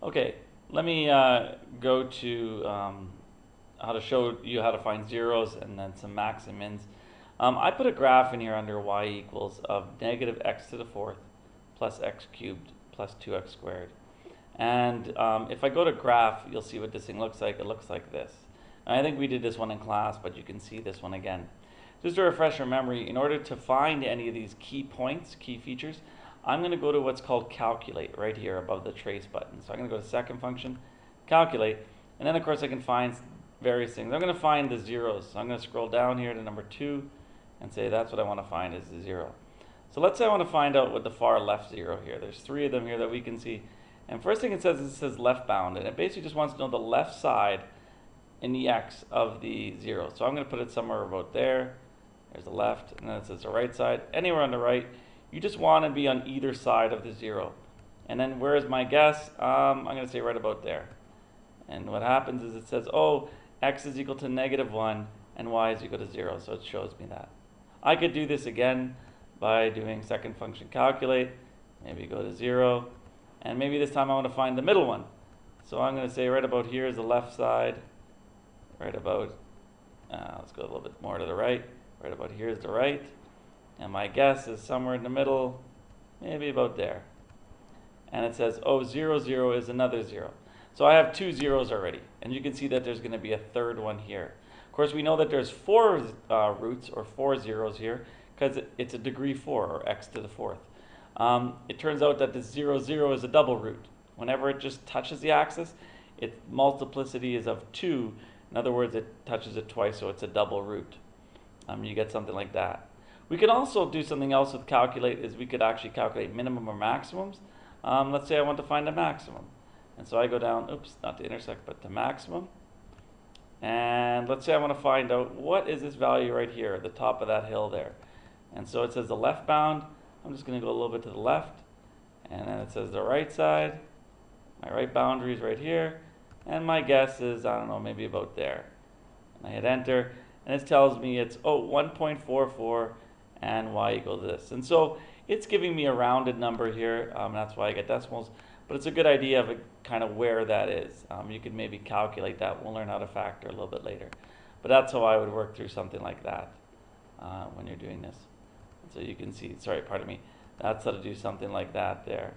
Okay, let me go to how to show you how to find zeros and then some max and mins. I put a graph in here under y equals of negative x to the fourth plus x cubed plus 2x squared. And if I go to graph, you'll see what this thing looks like. It looks like this. And I think we did this one in class, but you can see this one again. Just to refresh your memory, in order to find any of these key points, key features, I'm going to go to what's called calculate right here above the trace button. So I'm going to go to second function, calculate, and then of course I can find various things. I'm going to find the zeros. So I'm going to scroll down here to number 2 and say that's what I want to find is the 0. So let's say I want to find out what the far left 0 here. There's 3 of them here that we can see. And first thing it says left bound, and it basically just wants to know the left side in the x of the 0. So I'm going to put it somewhere about there. There's the left, and then it says the right side. Anywhere on the right, you just want to be on either side of the 0. And then where is my guess? I'm going to say right about there. And what happens is it says, oh, x is equal to -1 and y is equal to 0. So it shows me that. I could do this again by doing second function calculate, maybe go to 0, and maybe this time I want to find the middle one. So I'm going to say right about here is the left side, right about, let's go a little bit more to the right, right about here is the right, and my guess is somewhere in the middle, maybe about there. And it says, oh, 0, 0 is another 0. So I have 2 zeros already, and you can see that there's going to be a third one here. Of course, we know that there's 4 roots or 4 zeros here because it's a degree 4 or x to the fourth. It turns out that this 0, 0 is a double root. Whenever it just touches the axis, its multiplicity is of 2. In other words, it touches it twice, so it's a double root. You get something like that. We could also do something else with calculate, is we could actually calculate minimum or maximums. Let's say I want to find a maximum. And so I go down, oops, not to intersect, but to maximum. And let's say I want to find out what is this value right here at the top of that hill there. And so it says the left bound. I'm just going to go a little bit to the left. And then it says the right side. My right boundary is right here. And my guess is, I don't know, maybe about there. And I hit enter. And it tells me it's, 1.44 and y equals this. And so it's giving me a rounded number here. That's why I get decimals. But it's a good idea of kind of where that is. You could maybe calculate that. We'll learn how to factor a little bit later. But that's how I would work through something like that when you're doing this. And so you can see, sorry, pardon me, that's how to do something like that there.